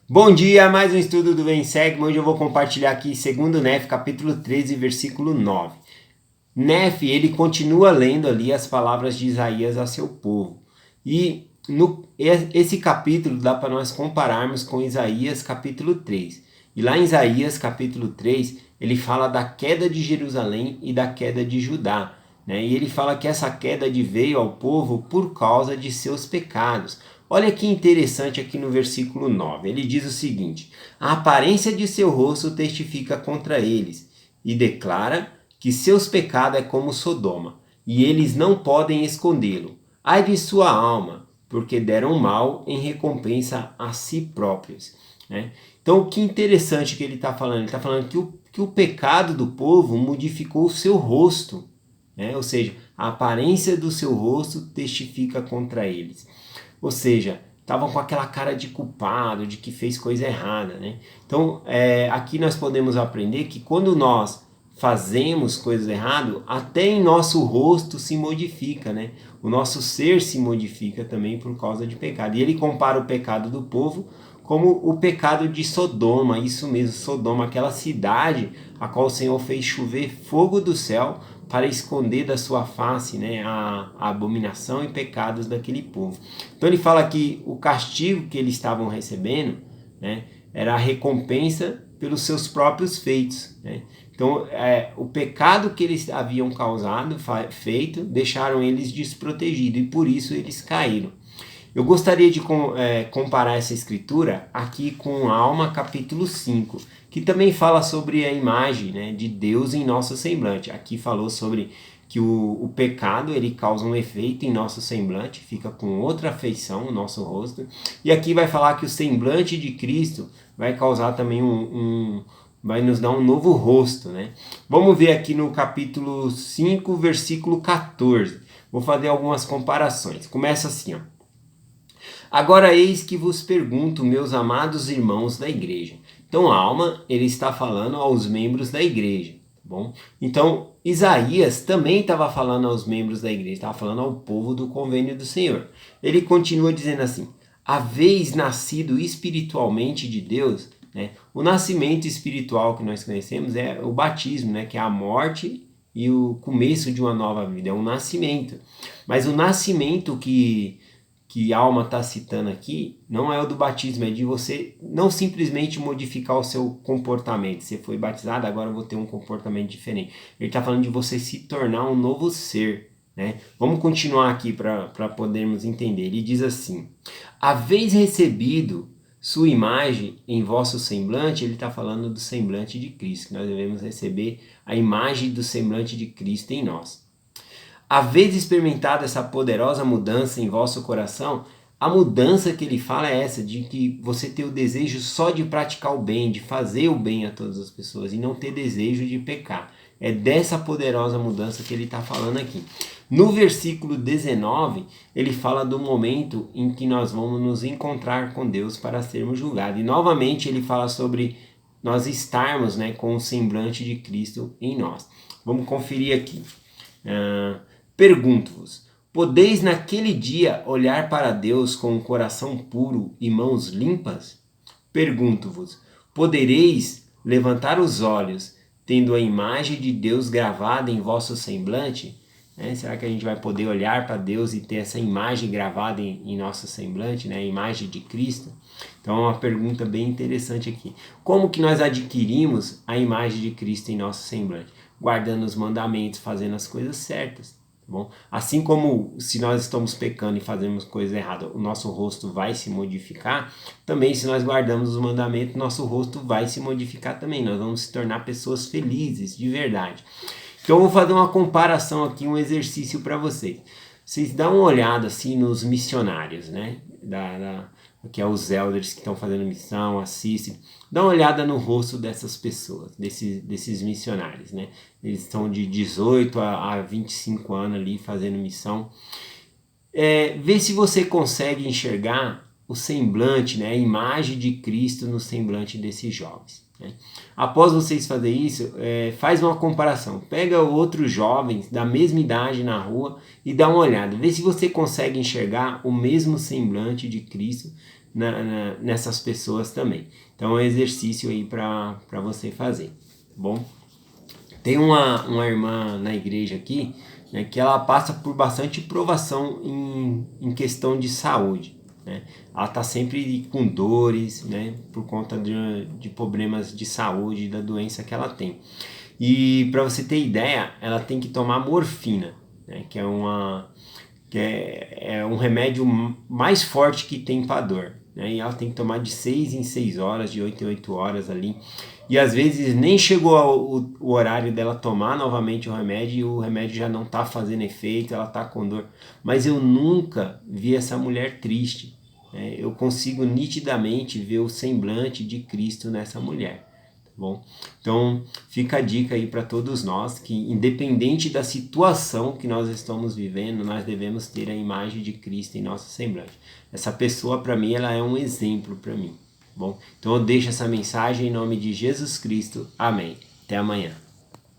Bom dia, mais um estudo do Bem Segue. Hoje eu vou compartilhar aqui 2º Nef, capítulo 13, versículo 9. Nef, ele continua lendo ali as palavras de Isaías a seu povo. Esse capítulo dá para nós compararmos com Isaías capítulo 3. E lá em Isaías capítulo 3, ele fala da queda de Jerusalém e da queda de Judá. Né? E ele fala que essa queda veio ao povo por causa de seus pecados. Olha que interessante aqui no versículo 9. Ele diz o seguinte: a aparência de seu rosto testifica contra eles e declara que seus pecados é como Sodoma, e eles não podem escondê-lo. Ai de sua alma, porque deram mal em recompensa a si próprios. Né? Então, que interessante que ele está falando. Ele está falando que o pecado do povo modificou o seu rosto. Né? Ou seja, a aparência do seu rosto testifica contra eles. Ou seja, estavam com aquela cara de culpado, de que fez coisa errada. Né? Então, aqui nós podemos aprender que quando nós fazemos coisas erradas, até em nosso rosto se modifica, né? O nosso ser se modifica também por causa de pecado. E ele compara o pecado do povo como o pecado de Sodoma, isso mesmo, Sodoma, aquela cidade a qual o Senhor fez chover fogo do céu para esconder da sua face, né, a abominação e pecados daquele povo. Então ele fala que o castigo que eles estavam recebendo, né, era a recompensa pelos seus próprios feitos. Né? Então, o pecado que eles haviam causado, feito, deixaram eles desprotegidos e por isso eles caíram. Eu gostaria de comparar essa escritura aqui com Alma capítulo 5, que também fala sobre a imagem, né, de Deus em nosso semblante. Aqui falou sobre que o pecado ele causa um efeito em nosso semblante, fica com outra feição o nosso rosto. E aqui vai falar que o semblante de Cristo vai causar também vai nos dar um novo rosto, né? Vamos ver aqui no capítulo 5, versículo 14. Vou fazer algumas comparações. Começa assim, ó. Agora eis que vos pergunto, meus amados irmãos da igreja. Então, a alma, ele está falando aos membros da igreja, tá bom? Então, Isaías também estava falando aos membros da igreja, estava falando ao povo do convênio do Senhor. Ele continua dizendo assim: haveis nascido espiritualmente de Deus, né? O nascimento espiritual que nós conhecemos é o batismo, né? Que é a morte e o começo de uma nova vida, é um nascimento. Mas o nascimento que a alma está citando aqui não é o do batismo, é de você não simplesmente modificar o seu comportamento. Você foi batizado, agora eu vou ter um comportamento diferente. Ele está falando de você se tornar um novo ser. Né? Vamos continuar aqui para podermos entender. Ele diz assim: haveis recebido sua imagem em vosso semblante. Ele está falando do semblante de Cristo, que nós devemos receber a imagem do semblante de Cristo em nós. Haveis experimentado essa poderosa mudança em vosso coração? A mudança que ele fala é essa, de que você ter o desejo só de praticar o bem, de fazer o bem a todas as pessoas e não ter desejo de pecar. É dessa poderosa mudança que ele está falando aqui. No versículo 19, ele fala do momento em que nós vamos nos encontrar com Deus para sermos julgados. E novamente ele fala sobre nós estarmos, né, com o semblante de Cristo em nós. Vamos conferir aqui. Pergunto-vos: podeis naquele dia olhar para Deus com um coração puro e mãos limpas? Pergunto-vos: podereis levantar os olhos, tendo a imagem de Deus gravada em vosso semblante? Será que a gente vai poder olhar para Deus e ter essa imagem gravada em nosso semblante, né? A imagem de Cristo? Então é uma pergunta bem interessante aqui. Como que nós adquirimos a imagem de Cristo em nosso semblante? Guardando os mandamentos, fazendo as coisas certas. Bom, assim como se nós estamos pecando e fazemos coisa errada, o nosso rosto vai se modificar, também se nós guardamos os mandamentos, nosso rosto vai se modificar também. Nós vamos se tornar pessoas felizes, de verdade. Então eu vou fazer uma comparação aqui, um exercício para vocês. Vocês dão uma olhada assim nos missionários, né? Que é os elders que estão fazendo missão, assistem. Dá uma olhada no rosto dessas pessoas, desses missionários, né? Eles estão de 18 a 25 anos ali fazendo missão. Vê se você consegue enxergar o semblante, né? A imagem de Cristo no semblante desses jovens. Né? Após vocês fazerem isso, faz uma comparação. Pega outros jovens da mesma idade na rua e dá uma olhada. Vê se você consegue enxergar o mesmo semblante de Cristo nessas pessoas também. Então é um exercício aí para você fazer, tá bom? Tem uma irmã na igreja aqui, né, que ela passa por bastante provação em questão de saúde, né? Ela está sempre com dores, né, por conta de problemas de saúde, da doença que ela tem. E para você ter ideia, ela tem que tomar morfina, né, que é um remédio mais forte que tem para dor, né? E ela tem que tomar de 6 em 6 horas, de 8 em 8 horas ali. E às vezes nem chegou o horário dela tomar novamente o remédio e o remédio já não está fazendo efeito, ela está com dor. Mas eu nunca vi essa mulher triste, né? Eu consigo nitidamente ver o semblante de Cristo nessa mulher. Bom, então fica a dica aí para todos nós que, independente da situação que nós estamos vivendo, nós devemos ter a imagem de Cristo em nossa semblante. Essa pessoa, para mim, ela é um exemplo para mim. Bom, então eu deixo essa mensagem em nome de Jesus Cristo. Amém. Até amanhã.